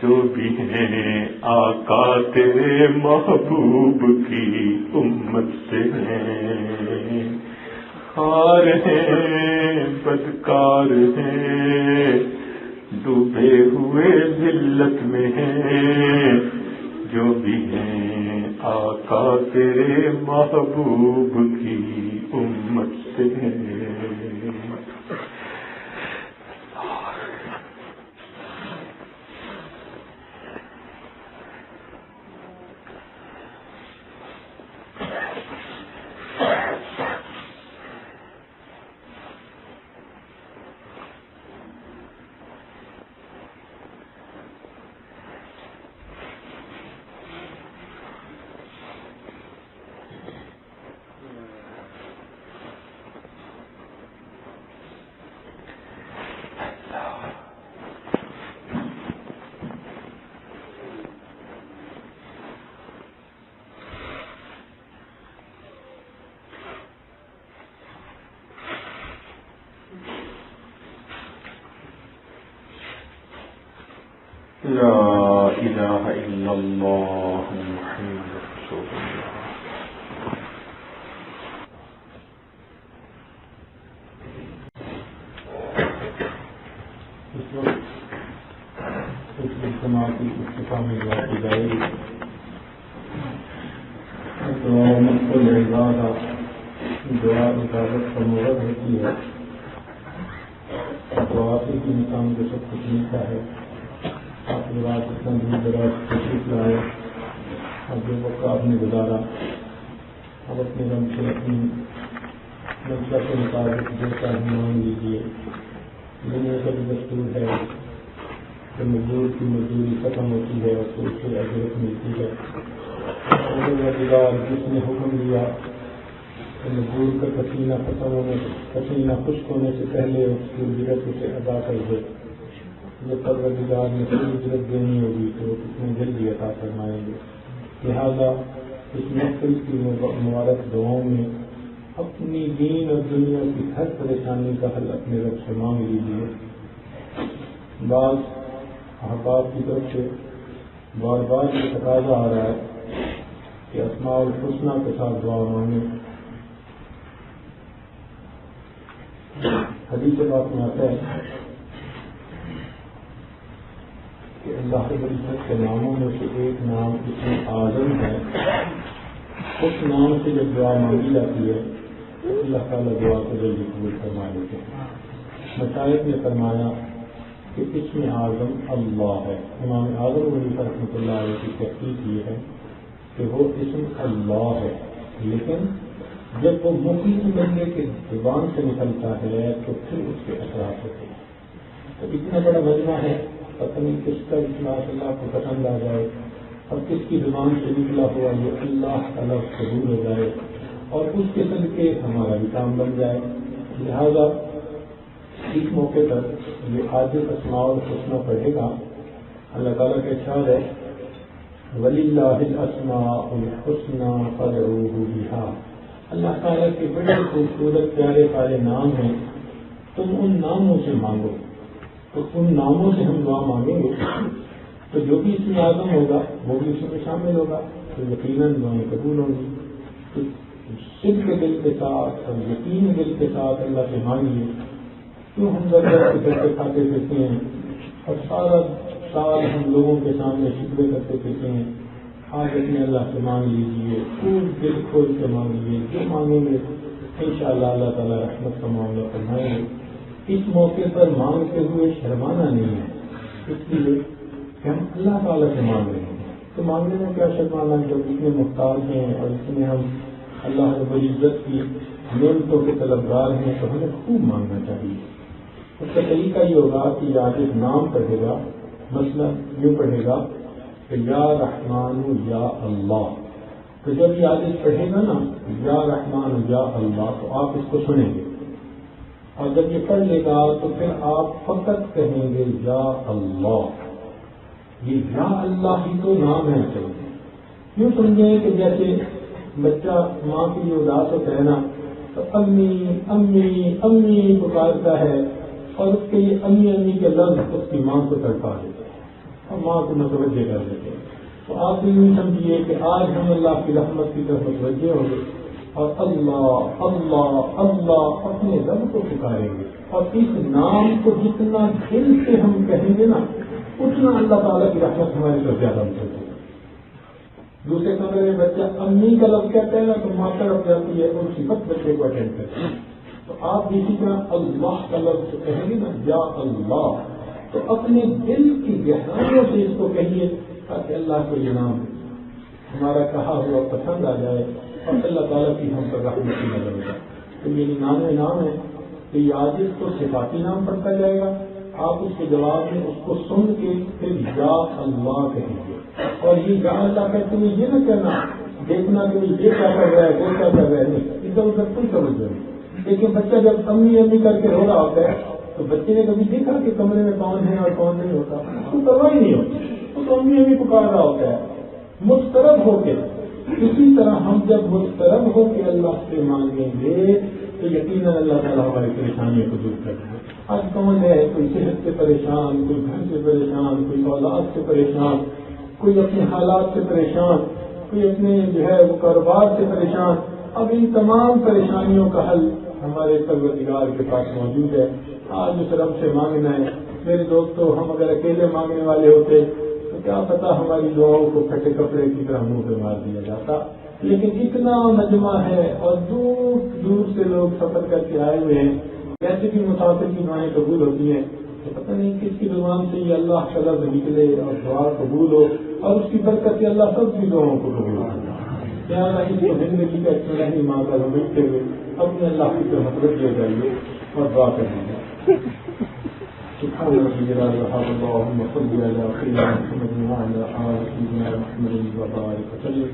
جو بھی ہیں آقا تیرے محبوب کی امت سے ہیں. خار ہیں بدکار ہیں ڈوبے ہوئے ذلت میں ہیں، جو بھی ہیں آقا تیرے محبوب کی امت سے ہیں. لا الہ الا اللہ محمد رسول اللہ. اس وقت اس اجتماع کی افتتاح میں دعا کی جائے گی. دعا مقبول عبادہ دعا عبادت کا مورد ہوتی ہے. دعا سے بھی انسان کو سب کچھ ملتا ہے. آپ رات اتنا دور دراز تشریف لائے اور جو وقت آپ نے گزارا اب اپنے رنگ سے اپنی منشا کے مطابق جو چاہے مانگ لیجیے. دنیا کا بھی دستور ہے کہ مزدور کی مزدوری ختم ہوتی ہے اور اس سے اجرت ملتی ہے. جس نے حکم دیا کہ مزدور کا پسینہ خشک ہونے سے پہلے اس کی اجرت اسے ادا کر دے. جب پروردگار نے کوئی اجرت دینی ہوگی تو وہ کتنے جلدی عطا فرمائیں گے. لہذا اس محفل کی مبارک دعاؤں میں اپنی دین اور دنیا کی ہر پریشانی کا حل اپنے رب سے مانگ لیجیے. بعض احباب کی طرف سے بار بار یہ تقاضا آ رہا ہے کہ اسماء الحسنی کے ساتھ دعا مانگیں. حدیث پاک میں آتا ہے کہ اللہ رب العزت کے ناموں میں سے ایک نام اسم اعظم ہے. اس نام سے جب دعا مانگی جاتی ہے اللہ تعالیٰ دعا کو جلدی قبول فرما لیتے ہیں. مشائخ نے فرمایا کہ اسم اعظم اللہ ہے. امام اعظم حنیفہ رحمۃ اللہ علیہ کی تحقیق یہ ہے کہ وہ اسم اللہ ہے، لیکن جب وہ مخلص بندے کے زبان سے نکلتا ہے تو پھر اس کے اثرات ہوتے ہیں. تو اتنا بڑا مجمع ہے، پتہ نہیں کس کا اخلاص اللہ کو پسند آ جائے اور کس کی زبان سے نکلا ہوا یہ اللہ کا لفظ قبول ہو جائے اور اس کے صدقے ہمارا بھی کام بن جائے. لہذا اس موقع پر یہ عاجز اسماء الحسنی پڑھے گا. اللہ تعالیٰ کا ارشاد ہے وَلِلَّهِ الْأَسْمَاءُ الْحُسْنَى فَادْعُوهُ بِهَا. اللہ تعالیٰ کے بڑے خوبصورت پیارے پیارے نام ہیں، تم ان ناموں سے مانگو. تو ان ناموں سے ہم دعا مانگیں گے تو جو بھی اسم اعظم ہوگا وہ بھی اس میں شامل ہوگا، تو یقیناً دعائیں قبول ہوگی. تو صدق دل کے ساتھ اور یقین دل کے ساتھ اللہ سے مانگیے. کیوں ہم گھر کے گھر کے کھاتے پھرتے ہیں اور سارا سال ہم لوگوں کے سامنے شکوے کرتے پھرتے ہیں. آج اپنے اللہ سے مانگ لیجیے، خوب دل کھول کے مانگیے. جو مانگیں گے انشاءاللہ اللہ تعالیٰ رحمت کا معاملہ فرمائیں گے. اس موقع پر مانگتے ہوئے شرمانا نہیں ہے، اس لیے کہ ہم اللہ تعالیٰ سے مانگ رہے ہیں. تو مانگنے میں کیا شرمانا جب اتنے محتاج ہیں اور اس میں ہم اللہ رب العزت کی نعمتوں کے طلبگار ہیں تو ہمیں خوب مانگنا چاہیے. اس کا طریقہ یہ ہوگا کہ آج ایک نام پڑھے گا، مثلا یوں پڑھے گا کہ یا رحمان یا اللہ. تو جب یہ عادت پڑھے گا نا یا رحمان یا اللہ تو آپ اس کو سنیں گے اور جب یہ پڑھ لے گا تو پھر آپ فقط کہیں گے یا اللہ. یہ یا اللہ ہی تو نام ہے. چاہیے یوں سمجھیں کہ جیسے بچہ ماں کے لیے اداس ہوتا ہے نا تو امی امی امی پکارتا ہے اور اس کے یہ امی امی کے لفظ اس کی ماں کو تڑپا دیتے ہیں اور ماں کو متوجہ کر دیتے ہیں. تو آپ یوں سمجھیے کہ آج ہم اللہ کی رحمت کی طرف متوجہ ہوں گے اور اللہ اللہ اللہ اپنے رب کو پکاریں گے. اور اس نام کو جتنا دل سے ہم کہیں گے نا اتنا اللہ تعالیٰ کی رحمت ہماری طرف زیادہ متوجہ ہے. دوسرے کمرے میں بچہ امی کا لفظ کہتا ہے نا تو ماں طرف جاتی ہے اور صفت بچے کو اٹینڈ کرتی ہے. تو آپ اسی طرح اللہ کا لفظ کہیں گے نا یا اللہ تو اپنے دل کی گہرائیوں سے اس کو کہیے تاکہ اللہ کو یہ نام ہمارا کہا ہوا پسند آ جائے اور اللہ تعالیٰ کی ہم پر رحمت کی نظر ہو جائے. تو یہ نام ہے کہ یہ عاجز کو صفاتی نام پڑھتا جائے گا. آپ اس کے جواب میں اس کو سن کے پھر یا اللہ کہیں گے. اور یہ یا اللہ کہتے ہوئے یہ نہ کہنا دیکھنا کہ یہ کیا کر رہا ہے وہ کیا کر رہا ہے، نہیں ادھر ادھر کوئی توجہ نہیں. لیکن بچہ جب امی امی کر کے رو رہا ہوتا ہے تو بچے نے کبھی دیکھا کہ کمرے میں کون ہے اور کون نہیں ہوتا، اس کو پرواہ ہی نہیں ہوتی. وہ تو امی امی پکار رہا ہوتا ہے مسترب ہو کے اسی طرح ہم جب مسترب ہو کے اللہ سے مانگیں گے تو یقیناً اللہ تعالیٰ ہماری پریشانیوں کو دور کر دے. آج کون ہے کوئی صحت سے پریشان, کوئی گھر سے پریشان, کوئی اولاد سے پریشان, کوئی اپنے حالات سے پریشان, کوئی اپنے جو ہے وہ کاروبار سے پریشان. اب ان تمام پریشانیوں کا حل ہمارے پروردگار کے پاس موجود ہے. آج اس رب سے مانگنا ہے. میرے دوستو, ہم اگر اکیلے مانگنے والے ہوتے تو کیا پتا ہماری دعاؤں کو پھٹے کپڑے کی طرح منہ پہ مار دیا جاتا. لیکن اتنا مجمع ہے اور دور دور سے لوگ سفر کر کے آئے ہوئے ہیں. کیسے بھی مسافر کی دعائیں قبول ہوتی ہیں تو پتہ نہیں کس کی زبان سے یہ اللہ کا لفظ نکلے اور دعا قبول ہو, اور اس کی برکت سے اللہ سب کی دعاؤں کو قبول ہو. کیا اس کو زندگی کا اتنا نہیں ماں کا بیٹھتے ہوئے اپنے اللہ کی طرف رکھ جائیے اور دعا کر دیجیے. سبحان ربي اللهم صل على سيدنا محمد وعلى آل سيدنا محمد وبارك وسلم.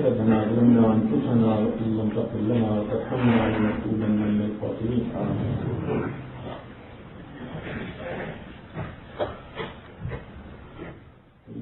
ربنا ظلمنا أنفسنا وإن لم تغفر لنا وترحمنا لنكونن من الخاسرين.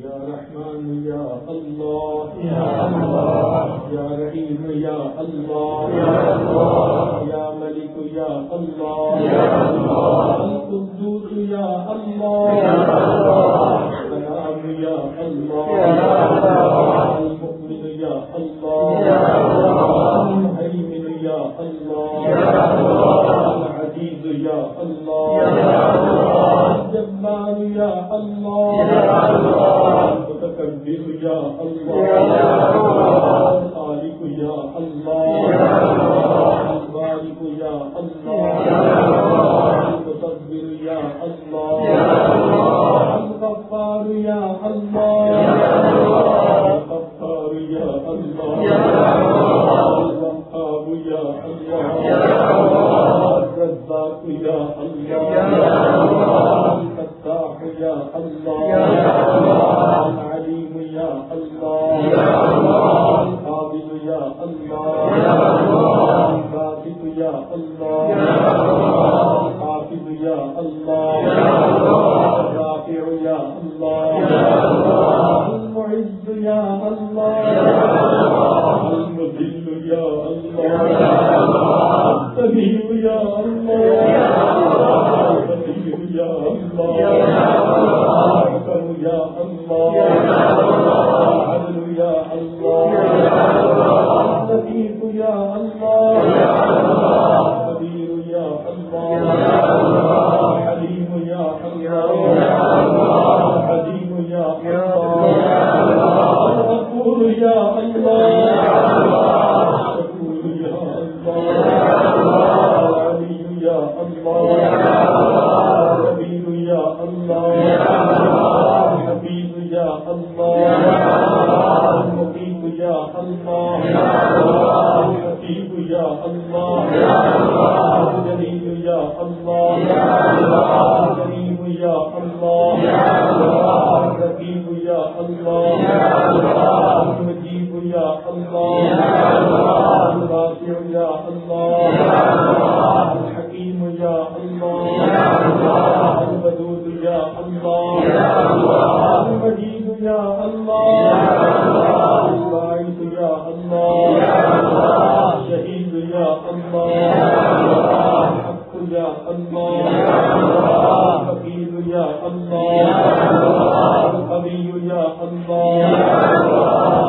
يا رحمن يا الله يا الله يا رحيم يا الله يا الله يا ملك يا الله يا الله القدوس يا الله يا الله السلام يا الله يا الله المؤمن يا الله يا الله المهيمن يا الله يا الله العزيز يا الله يا الله الجبار يا الله يا الله المتكبر يا الله الخالق يا الله البارئ يا الله المصبر يا الله الغفار يا الله الغفار يا الله الوهاب يا الله الرزاق يا الله الفتاح يا الله العليم يا الله القابل يا الله الباسط يا الله الحافظ يا الله الرافع يا الله المعز يا الله المذل يا الله السميع يا الله البصير يا الله الحكم يا الله العدل يا الله اللطيف يا الله الخبير يا الله الحليم يا الله الحليم يا الله الغفور يا الله الشكور يا الله العلي يا الله الكبير يا الله الحفيظ يا الله المقيت يا الله الحسيب يا الله الجليل يا الله الكريم يا الله الرقيب يا الله المجيب يا الله الواسع يا الله الحكيم يا الله الودود يا الله المجيد يا الله الباعث يا الله الشهيد يا الله الحق يا الله الوكيل يا الله القوي يا الله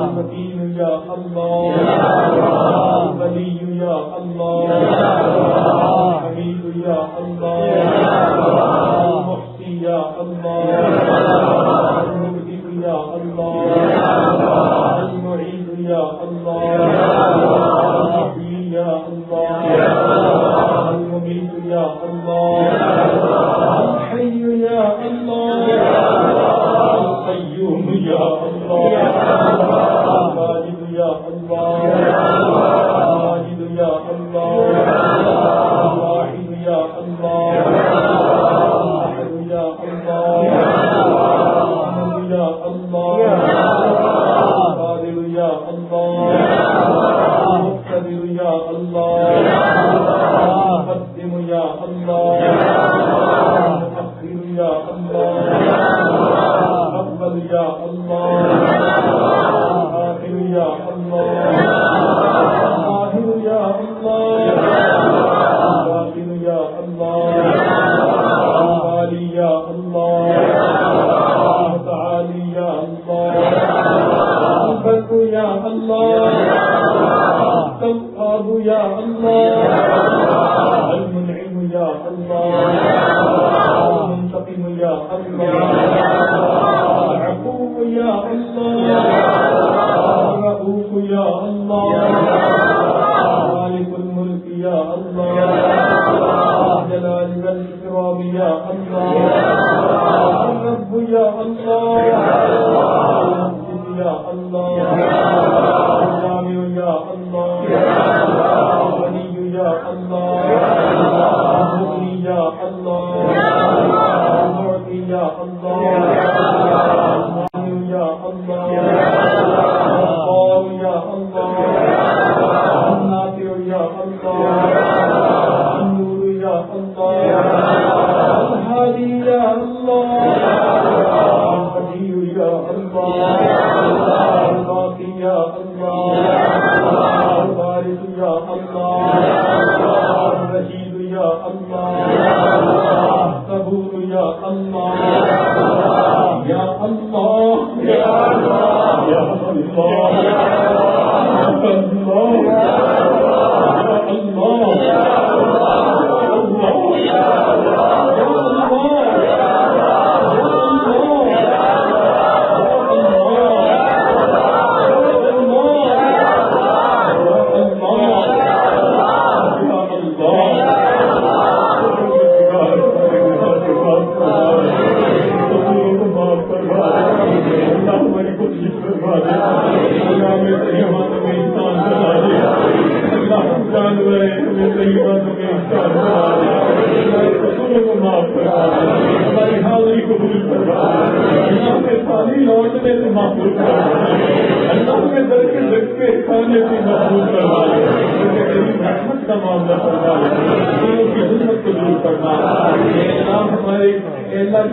المتين يا الله الولي يا الله الحميد يا الله المحصي يا الله المبدئ يا الله المعيد يا الله المحيي يا الله المميت يا الله الوهاب يا الله، المنعم يا الله، المنتقم يا الله، العفو يا الله، الرؤوف يا الله، مالك الملك يا الله، الجلال والإكرام يا الله، الرب يا الله، المسجد يا الله، الجامع يا الله، الغني يا الله، المغني يا الله، المعطي يا الله، المانع يا الله، الغفار يا الله، النافع يا الله، النور يا الله، الهادي يا الله، القدير يا الله، الباقي يا الله، الوارث يا الله، الرشيد يا الله، الصبور يا الله، يا الله يا الله يا الله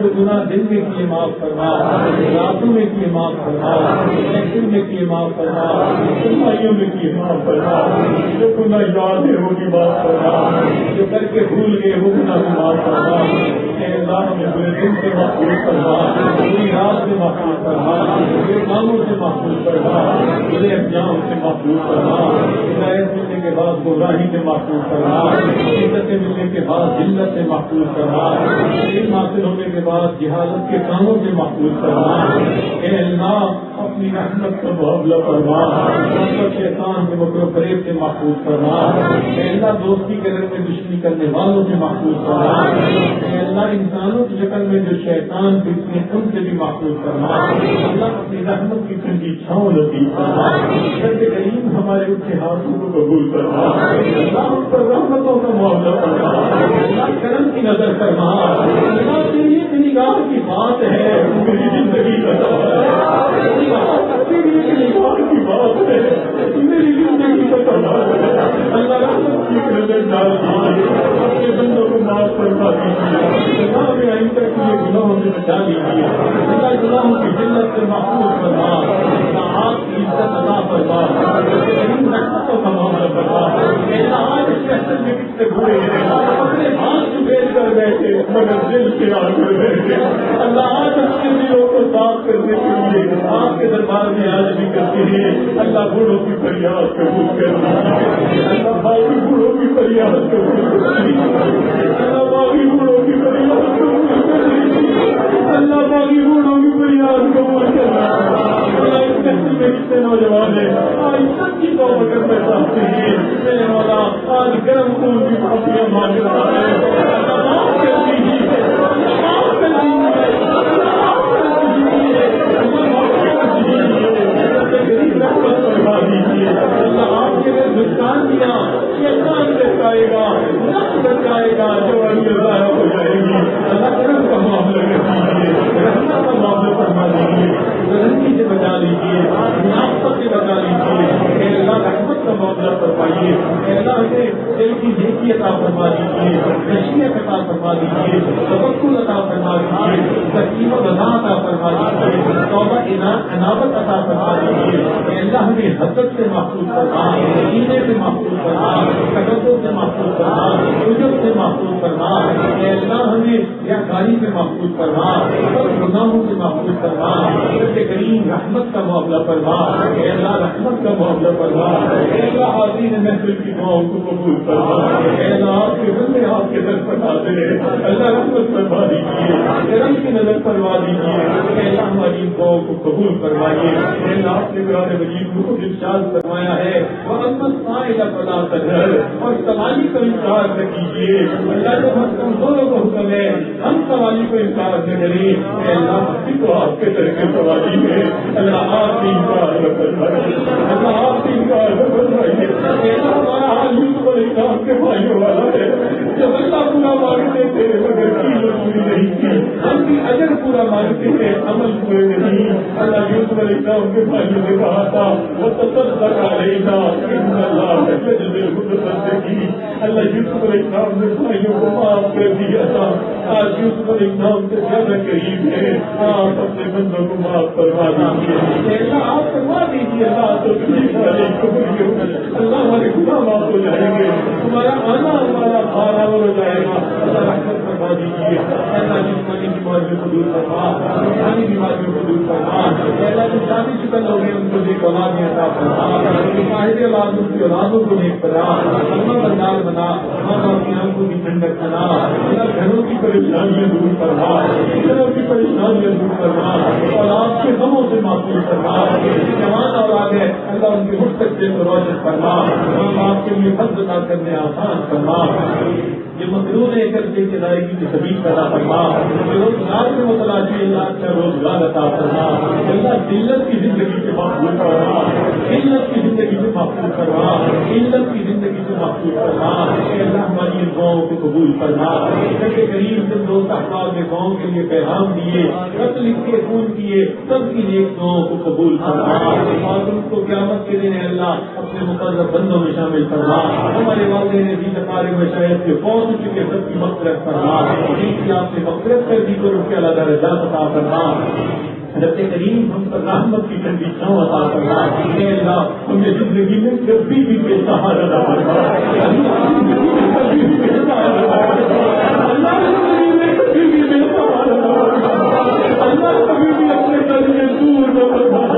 جو گناہ دن میں کیے معاف کرنا، راتوں میں کیے معاف کرنا، محفل میں کیے معاف کرنا، سنائیوں میں کیے معاف کرنا، جو گناہ یاد ہے وہ بھی معاف کرنا، جو کر کے بھول گئے وہ گناہ بھی معاف کرنا، اللہ ہمیں پورے دن سے محفوظ کرنا، پوری رات سے محفوظ کرنا، پورے کاموں سے محفوظ کرنا، پورے انجام سے محفوظ کرنا، ہدایت ملنے کے بعد گمراہی سے محفوظ کرنا، عزت ملنے کے بعد ذلت سے محفوظ کرنا، علم حاصل ہونے کے بعد جہالت کے کاموں سے محفوظ کرنا، اے اللہ اپنی رحمت کا معاملہ کرنا، شیطان کے مکر و فریب سے محفوظ کرنا، اے اللہ دوستی کے رنگ میں دشمنی کرنے والوں سے محفوظ کرنا، اے اللہ انسانوں کی شکل میں جو شیطان پھرتے ہیں ان سے بھی محفوظ کرنا، اللہ اپنی رحمت کی ٹھنڈی چھاؤں نصیب کرنا، رب کریم ہمارے اٹھے ہاتھوں کو قبول کرنا، اللہ ہم پر رحمتوں کا معاملہ کرنا، اللہ کرم کی نظر کرنا، اللہ تیری ایک نگاہ کی بات ہے میری زندگی کا تیری ایک نگاہ کی بات ہے میری زندگی کا تباہ ہے، اللہ رحمت کی ایک نظر ڈال دیجیے، اپنے بندوں کو معاف کروا دیجیے، اللہ میں آئندہ کی یہ گناہوں سے بچا لیجیے، اللہ گناہوں کی جنت سے محفوظ کرنا، اللہ آپ کی عزت عطا فرما، رحمتوں کا معاملہ کرنا، اللہ آج اس محفل میں کس سے ہوئے ہیں اپنے ہاتھ سفید کر بیٹھے مگر دل سے آ کر بیٹھے، اللہ آج اپنے دلوں کو صاف کرنے کے لیے آپ کے دربار میں آج بھی کرتے ہیں، اللہ بوڑھوں کی فریاد قبول کر لیجیے، اللہ باغی بوڑھوں کی فریاد قبول کر لیجیے، اللہ باغی بوڑھوں کی فریاد قبول کر لیجیے، اللہ باغی بوڑھوں کی فریاد قبول کر لیجیے، اس محفل میں کتنے نوجوان ہیں آج سب کی توبہ کرنا چاہتے ہیں، میرے مولا آج گرم خون کی معافیاں مانگ رہا ہے، اللہ معاف کر دیجیے، معاف کر دیجیے، اللہ آپ کے لیے بچان دیا شیطان بچائے گا، نفس بچائے گا، جو ضائع ہو جائے گی، اللہ کرم کا معاملہ کر دیجیے، رحمت کا معاملہ فرما دیجیے، غلطی سے بچا لیجیے، منافقت سے بچا لیجیے، اے اللہ رحمت کا معاملہ فرمائیے، اے اللہ ہمیں دل کی نیکی عطا فرما دیجیے، خشیت عطا فرما دیجیے، توکل عطا فرما دیجیے، تسلیم و رضا عطا فرما دیجیے، توبہ انابت عطا فرما دیجیے، اے اللہ ہمیں حسد سے محفوظ کرنا، کینے سے محفوظ کرنا، تکبر سے محفوظ کرنا، عجب سے محفوظ کرنا، اے اللہ ہمیں ریاکاری سے محفوظ کرنا، گناہوں سے محفوظ کرنا، رب کریم رحمت کا معاملہ فرما، اے اللہ رحمت کا معاملہ فرما، اے اللہ حاضرین محفل کی دعاؤں کو قبول فرما. اے اللہ آپ کے بندے آپ کے در پر حاضر ہیں. اللہ رحمت فرما دیجیے, کرم کی نظر فرما دیجیے. اے اللہ ہماری دعاؤں کو قبول فرمائیے. اے اللہ آپ نے قرآن مجید کو ارشاد فرمایا ہے وَأَمَّا السَّائِلَ فَلَا تَنْهَرْ, اور سوالی کو انکار نہ کیجیے. اللہ جو ہم کمزوروں کو حکم ہے ہم سوالی کو انکار نہ کریں. اے اللہ ہم کو آپ کے در کے سوالی ہے. اللہ آپ کی انکار نہ فرمائیے. اللہ آپ کی انکار نہ فرمائیے. اے اللہ ہمارا حال یوسف علیہ السلام کے بھائیوں والا ہے. جب اللہ پورا مانگتے تھے مگر قیمت پوری نہیں کی. ہم بھی اجر پورا مانگتے تھے عمل پورے نہیں. اللہ یوسف علیہ السلام کے بھائیوں نے کہا تھا وَتَصَدَّقْ عَلَيْنَا إِنَّ اللَّهَ يَجْزِي الْمُتَصَدِّقِينَ. اللہ یوسف علیہ السلام نے بھائیوں کو معاف کر دیا تھا. آج یوسف علیہ السلام سے زیادہ قریب ہے. آپ اپنے بندوں کو معاف فرما دیجیے. اللہ آپ فرما دیجیے. اللہ ہمارے گناہ معاف ہو جائیں گے. ہمارا آنا ہمارا بھارا ہو جائے گا. اللہ رحمت فرما دیجیے. اللہ جسمانی بیماریوں کو دور فرما, جسمانی بیماریوں کو دور فرما. اللہ جو شادی شدہ لوگ ہیں ان کو نیک اولادیں عطا فرما. صاحب اولاد ان کی اولادوں کو نیک بنا, اللہ بردار بنا. ہم اپنی آنکھوں کی ٹھنڈک بنا. اللہ گھروں کی پریشانیاں دور فرما. گھروں کی پریشانیاں دور فرما. اولاد کے غموں سے محفوظ فرما. جوان اولاد ہے اللہ ان کے مستقبل کو روشن فرما. ہم آپ کے لیے فضل عطا کرنے آسان فرما. یہ مقرون ہے کرتے کے ادائیگی کی سبیل پیدا فرما. جو روزگار میں متلاشی اللہ کا روزگار عطا فرما. اللہ ذلت کی زندگی سے محفوظ فرما. ذلت کی زندگی سے محفوظ فرما. ذلت کی زندگی سے محفوظ فرما. اللہ ہماری دعاؤں کو قبول فرما. کے قریب سے دوست احباب نے قوم کے لیے پیغام دیے, خط لکھے, فون کیے, سب کی نیک دعاؤں کو قبول فرما. اور ان کو قیامت کے دن اللہ اپنے مقرر بندوں میں شامل فرما. ہمارے والدین بھی سرکار مشاہد کے فوج چکے سب کی مغفرت فرما. جن کی آپ نے مغفرت کر دی تو ان کے اللہ درجات عطا فرما. رب کریم ہم پر رحمت کی ٹھنڈی چھاؤں عطا فرما. اے اللہ ہمیں زندگی میں کبھی بھی بے سہارا نہ فرما. کبھی بھی بے سہارا نہ فرما. اللہ زندگی میں کبھی بھی بے سہارا نہ فرما. اللہ کبھی بھی اپنے گھر سے دور نہ فرما.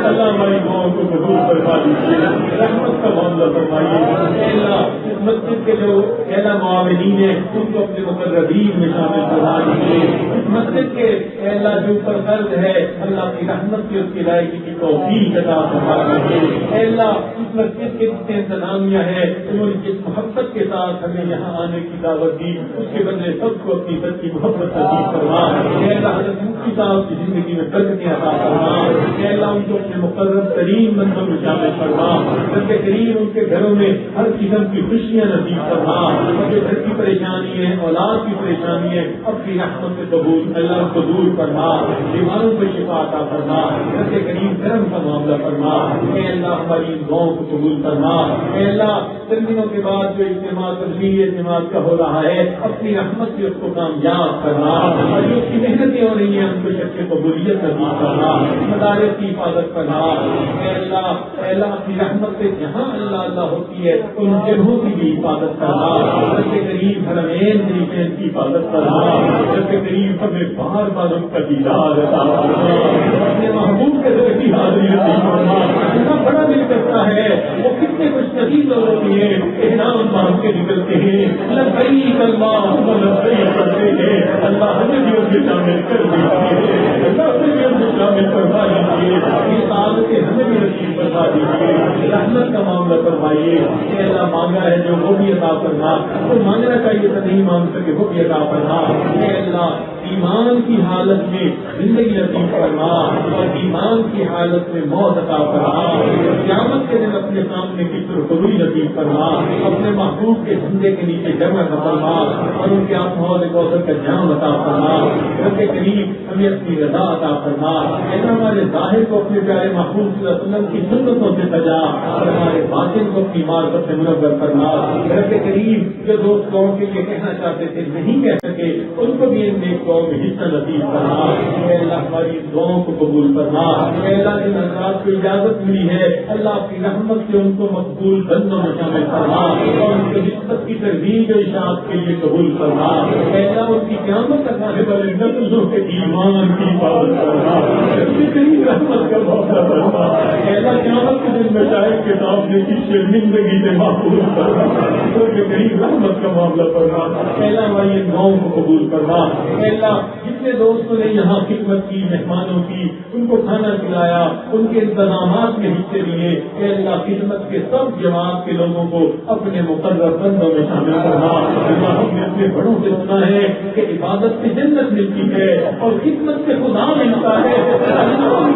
اللہ ہماری دعاؤں کو قبول فرما دیجیے. رحمت کا معاملہ فرمائیے. اللہ اس مسجد کے جو اعلیٰ معاونین ہیں ان کو اپنے مقررین میں شامل فرما دیجیے. اس مسجد کے اعلیٰ جو اوپر قرض ہے اللہ کی رحمت کی اس کی ادائیگی کی توفیق عطا فرما دیجیے. اللہ اس مسجد کے جتنے انتظامیہ ہے انہوں نے جس محبت کے ساتھ ہمیں یہاں آنے کی دعوت دی اس کے بدلے سب کو اپنی سچی محبت نصیب فرما. اللہ حضرت مفتی صاحب کی زندگی میں برکتیں عطا فرما. اللہ ان کو اپنے مقرر ترین بندوں میں شامل فرما. رب کریم ان کے گھروں میں ہر قسم کی خوشیاں نصیب فرما. جو گھر کی پریشانی ہے, اولاد کی پریشانی ہے, اپنی رحمت سے قبول اللہ کو دور فرما. بیماروں کو شفا عطا فرما. رب کریم کرم کا معاملہ فرما. اے اللہ ہماری ان دعاؤں کو قبول فرما. اے اللہ 3 دنوں کے بعد جو اجتماع تبلیغی اجتماع کا ہو رہا ہے اپنی رحمت سے اس کو کامیاب کرنا. اور جو اس کی محنتیں ہو رہی ہیں ان کو شک قبولیت نصیب کرنا. مدارس کی حفاظت کرنا. اے اللہ اپنی رحمت سے جہاں اللہ اللہ ہوتی ہے ان جگہوں کی بھی حفاظت کرنا. رب کریم حرمین شریفین کی حفاظت کرنا. رب کریم ہمیں بار بار ان کا دیدار عطا فرما. اپنے محبوب کے در کی حاضری نصیب فرما. اتنا بڑا دل کرتا ہے وہ کتنے کچھ نصیب لوگ ہوتی ہے احرام باندھ کے نکلتے ہیں لبیک اللہم لبیک کرتے ہیں. اللہ ہمیں بھی ان کے شامل کر دیجیے. اللہ ہمیں بھی ان کے شامل فرما دیجیے. یہ سعادت ہمیں بھی نصیب فرما دیجیے. رحمت کا معاملہ فرمائیے. اے اللہ مانگا ہے جو وہ بھی عطا فرما. وہ مانگنا چاہیے تو نہیں مانگ سکے وہ بھی عطا فرما. اے اللہ ایمان کی حالت میں زندگی نصیب فرما اور ایمان کی حالت میں موت عطا فرما. قیامت کے دن اپنے سامنے کی سرخروئی نصیب فرما. اپنے محبوب کے جھنڈے کے نیچے جمع فرما اور ان کے آپ حوض کوثر کا جام عطا فرما. رب کریم ہمیں اپنی رضا عطا فرما. ایسا ہمارے ظاہر کو اپنے پیارے محبوب صلی اللہ علیہ وسلم کی سنتوں سے سجا ہمارے باطن کو اپنی معرفت سے منور فرما. رب کریم جو دوست قوم کے لیے کہنا چاہتے تھے نہیں کہہ سکے ان کو بھی ان نیک قوم میں حصہ نصیب فرما. اے اللہ ہماری دعاؤں کو قبول فرما. اے اللہ جن حضرات کو اجازت ملی ہے اللہ اپنی رحمت سے ان کو مقبول بندوں میں شامل فرما اور ان کو نسبت کی ترویج و اشاعت کے لیے قبول فرما. اے اللہ ان کی قیامت تک آنے والے نسلوں کے ایمان کی حفاظت فرما. رحمت کا موقع فرما. اے اللہ قیامت کے دن میں چاہے کتاب نے کی شرمندگی سے محفوظ فرما. قریب رحمت کا معاملہ فرما. اے اللہ ہماری دعاؤں کو قبول فرما. اے اللہ جتنے دوستوں نے یہاں خدمت کی مہمانوں کی ان کو کھانا کھلایا ان کے انتظامات میں حصے لیے اے اللہ خدمت کے سب جماعت کے لوگوں کو اپنے مقرر بندوں میں شامل کرنا. ہم نے اپنے بڑوں سے سنا ہے کہ عبادت سے جنت ملتی ہے اور خدمت سے خدا ملتا ہے.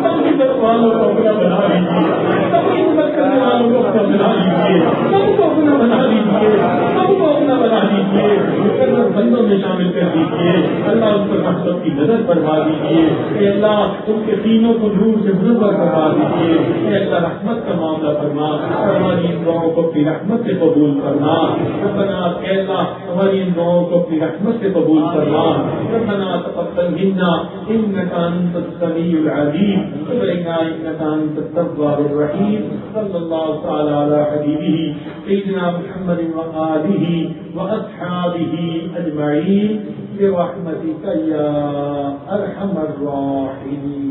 سب خدمت والوں کو اپنا بنا لیجیے. سب خدمت کرنے والوں کو اپنا بنا لیجیے. سب کو اپنا بنا لیجیے. سب کو اپنا بنا لیجیے. مقرر بندوں میں شامل کر دیجیے. اللہ اس پر رحمت کی نظر فرما دیجیے. اے اللہ ان کے سینوں کو نور سے منور کروا دیجیے. اے اللہ رحمت کا معاملہ فرما. ہماری ان دعاؤں کو اپنی رحمت سے قبول کرنا. ربنا اے اللہ ہماری ان دعاؤں کو اپنی رحمت سے قبول کرنا. ربنا تقبل منا انك انت السميع العليم وتب علينا انك انت التواب الرحيم. صلى الله تعالى على حبيبه سيدنا محمد وآله وأصحابه أجمعين برحمتك يا أرحم الراحمين.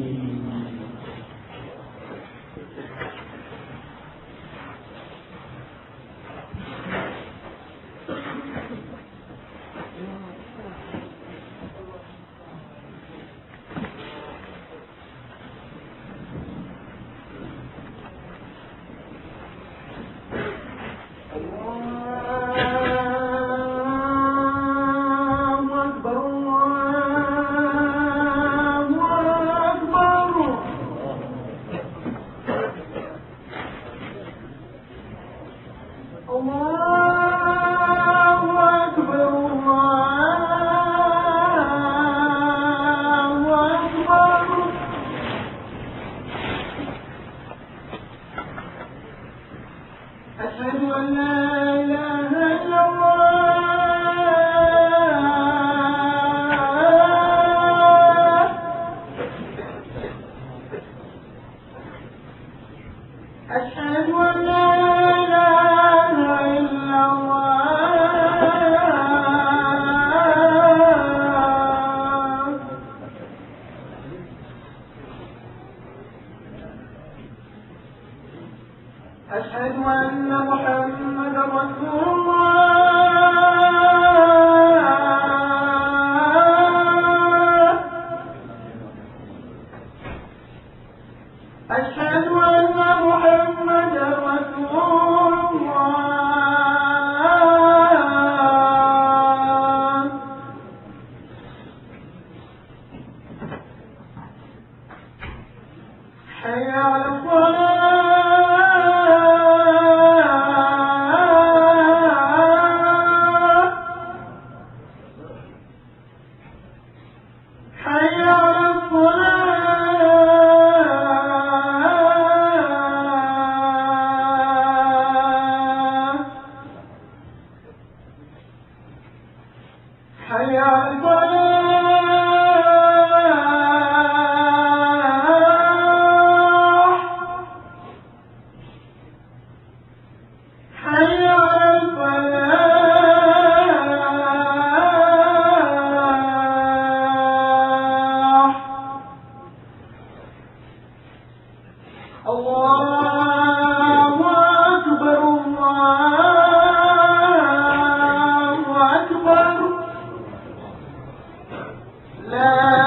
لا